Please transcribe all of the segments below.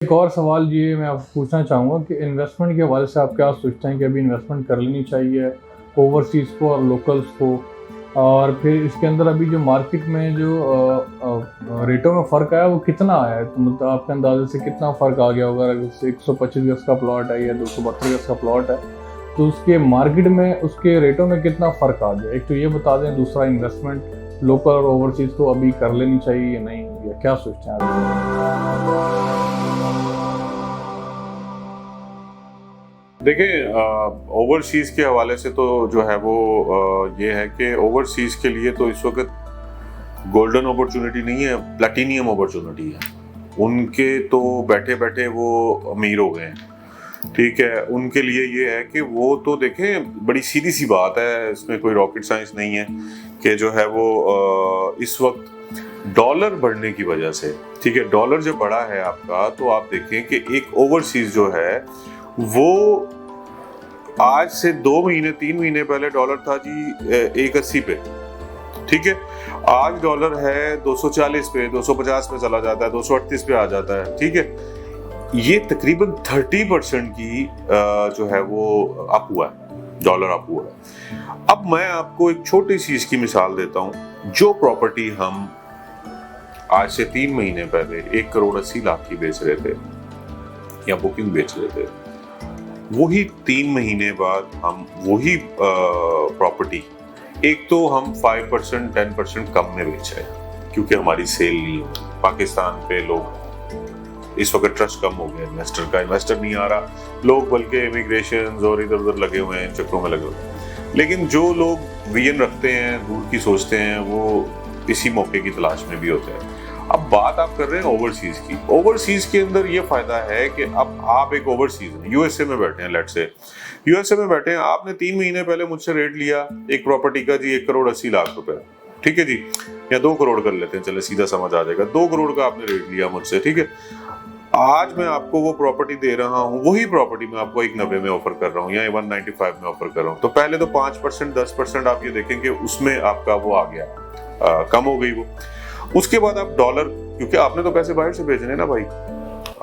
एक और सवाल ये मैं आपसे पूछना चाहूँगा कि इन्वेस्टमेंट के हवाले से आप क्या सोचते हैं कि अभी इन्वेस्टमेंट कर लेनी चाहिए ओवरसीज़ को और लोकल्स को? और फिर इसके अंदर अभी जो मार्केट में जो रेटों में फ़र्क आया वो कितना आया है? तो मतलब आपके अंदाज़े से कितना फ़र्क आ गया होगा? अगर जैसे 125 गज़ का प्लॉट है या 232 गज़ का प्लॉट है, तो उसके मार्केट में उसके रेटों में कितना फ़र्क आ गया? एक तो ये बता दें, दूसरा इन्वेस्टमेंट लोकल और ओवरसीज़ को अभी कर लेनी चाहिए या नहीं? या क्या सोचते हैं आप? देखिए, ओवरसीज़ के हवाले से तो जो है वो ये है कि ओवरसीज़ के लिए तो इस वक्त गोल्डन अपॉर्चुनिटी नहीं है, प्लैटिनियम अपॉर्चुनिटी है। उनके तो बैठे बैठे वो अमीर हो गए हैं। ठीक है, उनके लिए ये है कि वो तो देखें, बड़ी सीधी सी बात है, इसमें कोई रॉकेट साइंस नहीं है कि जो है वो इस वक्त डॉलर बढ़ने की वजह से, ठीक है, डॉलर जब बढ़ा है आपका, तो आप देखें कि एक ओवरसीज जो है वो आज से 2 महीने 3 महीने पहले डॉलर था जी 180 पे, ठीक है। आज डॉलर है 240 पे, 250 पे चला जाता है, 238 पे आ जाता है, ठीक है। ये तकरीबन 30% की जो है वो अप हुआ है, डॉलर अप हुआ है। अब मैं आपको एक छोटी सी इसकी मिसाल देता हूँ। जो प्रॉपर्टी हम आज से 3 महीने पहले 1,80,00,000 की बेच रहे थे या बुकिंग बेच रहे थे, वही 3 महीने बाद हम वही प्रॉपर्टी, एक तो हम 5% 10% कम में बेच रहे हैं क्योंकि हमारी सेल नहीं हो। पाकिस्तान पे लोग इस वक्त ट्रस्ट कम हो गया, इन्वेस्टर नहीं आ रहा, लोग बल्कि इमिग्रेशन और इधर उधर लगे हुए हैं, चक्रों में लगे हुए हैं। लेकिन जो लोग विजन रखते हैं, दूर की सोचते हैं, वो इसी मौके की तलाश में भी होते हैं। अब बात आप कर रहे हैं ओवरसीज की। ओवरसीज के अंदर ये फायदा है कि अब आप एक ओवरसीज में यूएसए में बैठे हैं, लेट्स से यूएसए में बैठे हैं, आपने 3 महीने पहले मुझसे रेट लिया एक प्रॉपर्टी का जी 1,80,00,000 रुपए, ठीक है जी, या 2 करोड़ कर लेते हैं, चले सीधा समझ आ जाएगा। 2 करोड़ का आपने रेट लिया मुझसे, ठीक है। आज मैं आपको वो प्रॉपर्टी दे रहा हूँ, वही प्रॉपर्टी मैं आपको 190 में ऑफर कर रहा हूँ या 195 में ऑफर कर रहा हूँ। तो पहले तो 5% 10% आप ये देखेंगे उसमें आपका वो आ गया, कम हो गई वो। उसके बाद आप डॉलर, क्योंकि आपने तो पैसे बाहर से भेजने ना भाई,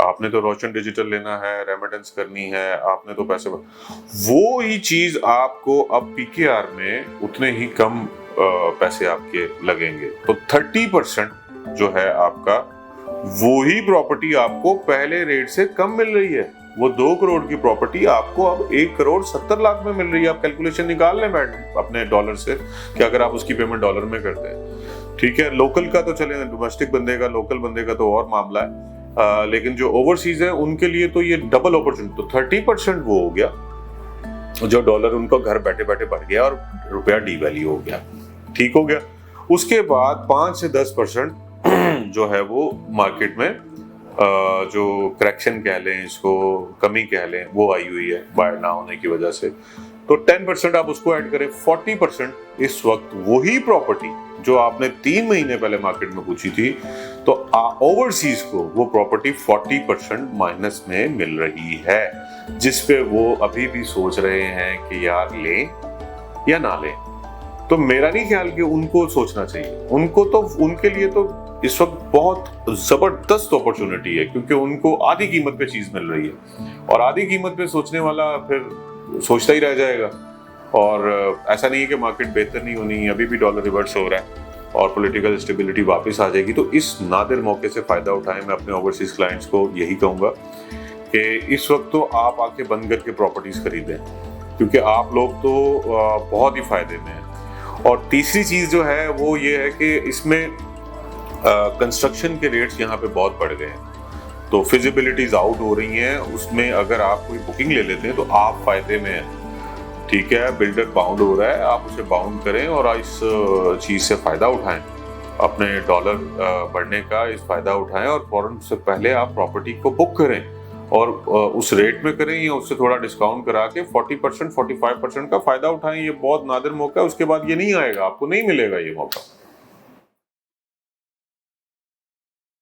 आपने तो रोशन डिजिटल लेना है, रेमिटेंस करनी है, आपने तो पैसे, वो ही चीज आपको अब पीकेआर में उतने ही कम पैसे आपके लगेंगे। तो 30% जो है आपका, वो ही प्रॉपर्टी आपको पहले रेट से कम मिल रही है। वो 2 करोड़ की प्रॉपर्टी आपको अब 1,70,00,000 में मिल रही है। आप कैलकुलेशन निकाल लें बैठ अपने डॉलर से कि अगर आप उसकी पेमेंट डॉलर में करते हैं, ठीक है। लोकल का तो चले, डोमेस्टिक बंदे का, लोकल बंदे का तो और मामला है, लेकिन जो ओवरसीज है उनके लिए तो ये डबल अपॉर्चुनिटी। तो 30% वो हो गया, जो डॉलर उनको घर बैठे बैठे बढ़ गया और रुपया डीवैल्यू हो गया, ठीक हो गया। उसके बाद 5 से 10% जो है वो मार्केट में जो करेक्शन कह लें, इसको कमी कह लें, वो आई हुई है बायर ना होने की वजह से। तो 10% आप उसको ऐड करें, 40% इस वक्त वही प्रॉपर्टी जो आपने 3 महीने पहले मार्केट में पूछी थी, तो ओवरसीज को वो प्रॉपर्टी 40% माइनस में मिल रही है, जिसपे वो अभी भी सोच रहे हैं कि यार लें या ना लें। तो मेरा नहीं ख्याल कि उनको सोचना चाहिए, उनको तो, उनके लिए तो इस वक्त बहुत जबरदस्त अपॉर्चुनिटी है, क्योंकि उनको आधी कीमत पे चीज मिल रही है, और आधी कीमत पे सोचने वाला फिर सोचता ही रह जाएगा। और ऐसा नहीं है कि मार्केट बेहतर नहीं होनी, अभी भी डॉलर रिवर्स हो रहा है और पॉलिटिकल स्टेबिलिटी वापस आ जाएगी। तो इस नादिर मौके से फायदा उठाएं। मैं अपने ओवरसीज क्लाइंट्स को यही कहूंगा कि इस वक्त तो आप आंखें बंद करके प्रॉपर्टीज खरीदें, क्योंकि आप लोग तो बहुत ही फायदे में हैं। और तीसरी चीज जो है वो ये है कि इसमें कंस्ट्रक्शन के रेट्स यहाँ पे बहुत बढ़ गए हैं, तो फिजिबिलिटीज आउट हो रही हैं। उसमें अगर आप कोई बुकिंग ले लेते हैं तो आप फायदे में हैं, ठीक है। बिल्डर बाउंड हो रहा है, आप उसे बाउंड करें और इस चीज से फायदा उठाएं, अपने डॉलर बढ़ने का इस फायदा उठाएं, और फौरन से पहले आप प्रॉपर्टी को बुक करें और उस रेट में करें या उससे थोड़ा डिस्काउंट करा के 40% 45% का फायदा उठाएं। ये बहुत नादिर मौका है, उसके बाद ये नहीं आएगा, आपको नहीं मिलेगा ये मौका।